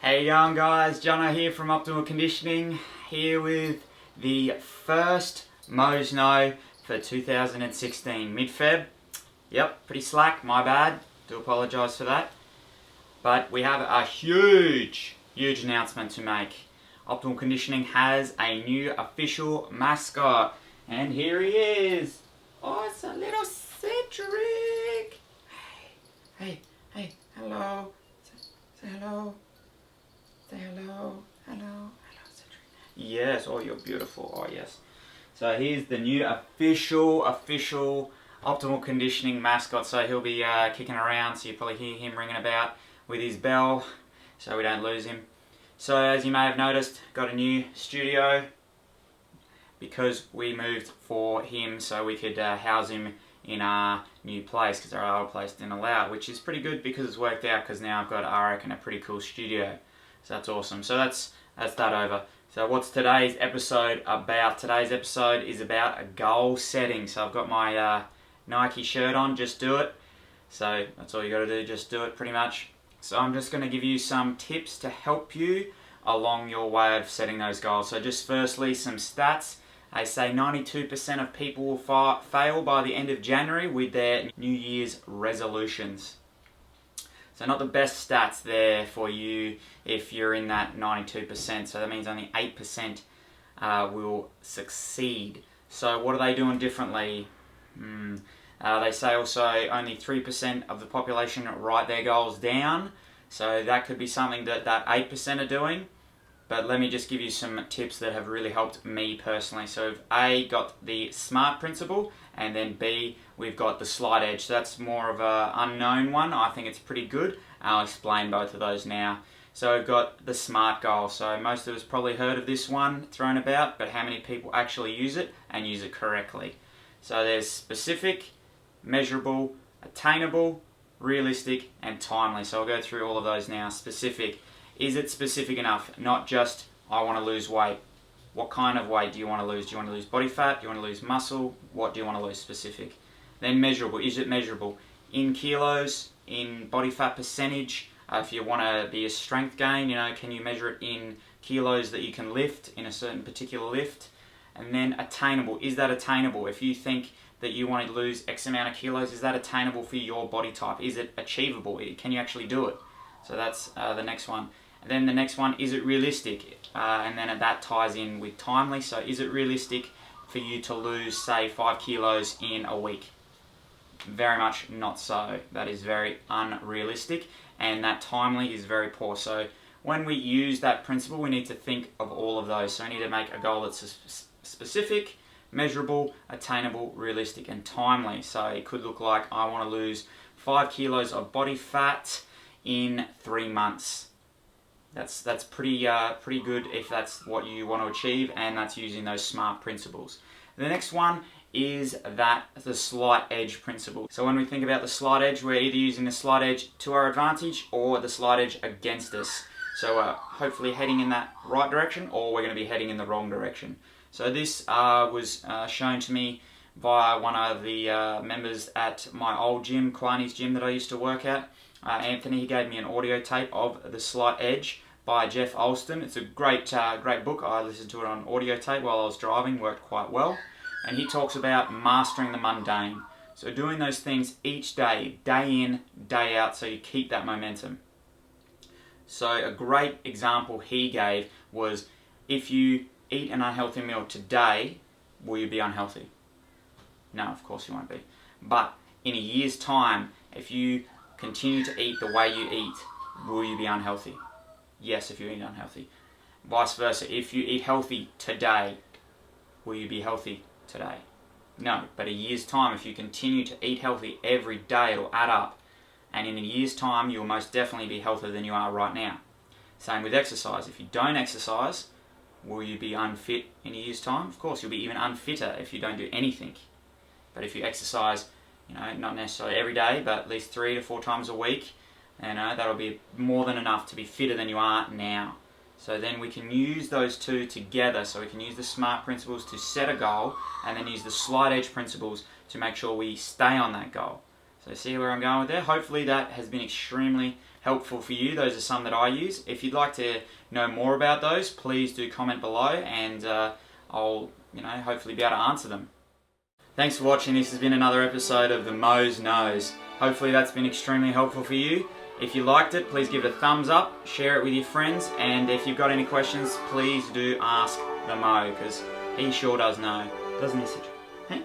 How you going, guys? Jono here from Optimal Conditioning, here with the first Mo's No for 2016, mid-Feb. Yep, pretty slack, my bad, do apologise for that. But we have a huge announcement to make. Optimal Conditioning has a new official mascot, and here he is. Oh, it's a little Cedric. Hey, hello. Say hello. Say hello, Cedric. Yes, oh, you're beautiful, oh yes. So here's the new official Optimal Conditioning mascot. So he'll be kicking around, so you probably hear him ringing about with his bell, so we don't lose him. So as you may have noticed, got a new studio because we moved for him so we could house him in our new place because our old place didn't allow it, which is pretty good because it's worked out, because now I've got, I reckon, a pretty cool studio. So that's awesome. So that's that over. So what's today's episode about? Today's episode is about a goal setting. So I've got my Nike shirt on, just do it. So that's all you got to do, just do it pretty much. So I'm just going to give you some tips to help you along your way of setting those goals. So just firstly, some stats. I say 92% of people will fail by the end of January with their New Year's resolutions. So not the best stats there for you if you're in that 92%. So that means only 8% will succeed. So what are they doing differently? They say also only 3% of the population write their goals down. So that could be something that 8% are doing. But let me just give you some tips that have really helped me personally. So A, got the SMART principle, and then B, we've got the slight edge. So that's more of an unknown one. I think it's pretty good. I'll explain both of those now. So we've got the SMART goal. So most of us probably heard of this one thrown about, but how many people actually use it and use it correctly? So there's specific, measurable, attainable, realistic, and timely. So I'll go through all of those now. Specific. Is it specific enough? Not just, I want to lose weight. What kind of weight do you want to lose? Do you want to lose body fat? Do you want to lose muscle? What do you want to lose? Specific. Then measurable. Is it measurable? In kilos, in body fat percentage. If you want to be a strength gain, can you measure it in kilos that you can lift in a certain particular lift? And then attainable. Is that attainable? If you think that you want to lose X amount of kilos, is that attainable for your body type? Is it achievable? Can you actually do it? So that's the next one. And then the next one, is it realistic? And then that ties in with timely. So is it realistic for you to lose, say, 5 kilos in a week? Very much not so. That is very unrealistic, and that timely is very poor. So when we use that principle, we need to think of all of those. So we need to make a goal that's specific, measurable, attainable, realistic, and timely. So it could look like, I want to lose 5 kilos of body fat in 3 months. That's pretty good if that's what you want to achieve, and that's using those SMART principles. The next one is the slight edge principle. So when we think about the slight edge, we're either using the slight edge to our advantage or the slight edge against us. So hopefully heading in that right direction, or we're going to be heading in the wrong direction. So this was shown to me via one of the members at my old gym, Kwani's gym that I used to work at. Anthony, he gave me an audio tape of The Slight Edge by Jeff Alston. It's a great book. I listened to it on audio tape while I was driving, worked quite well. And he talks about mastering the mundane. So doing those things each day, day in, day out, so you keep that momentum. So a great example he gave was, if you eat an unhealthy meal today, will you be unhealthy? No, of course you won't be. But in a year's time, if you continue to eat the way you eat, will you be unhealthy? Yes, if you eat unhealthy. Vice versa, if you eat healthy today, will you be healthy today? No, but a year's time, if you continue to eat healthy every day, it'll add up. And in a year's time, you'll most definitely be healthier than you are right now. Same with exercise. If you don't exercise, will you be unfit in a year's time? Of course, you'll be even unfitter if you don't do anything. But if you exercise, not necessarily every day, but at least 3 to 4 times a week, that'll be more than enough to be fitter than you are now. So then we can use those two together. So we can use the SMART principles to set a goal, and then use the slight edge principles to make sure we stay on that goal. So see where I'm going with there? Hopefully that has been extremely helpful for you. Those are some that I use. If you'd like to know more about those, please do comment below, and I'll hopefully be able to answer them. Thanks for watching. This has been another episode of the Mo's Knows. Hopefully that's been extremely helpful for you. If you liked it, please give it a thumbs up, share it with your friends, and if you've got any questions, please do ask the Mo, because he sure does know. Doesn't he, Sid? Hey?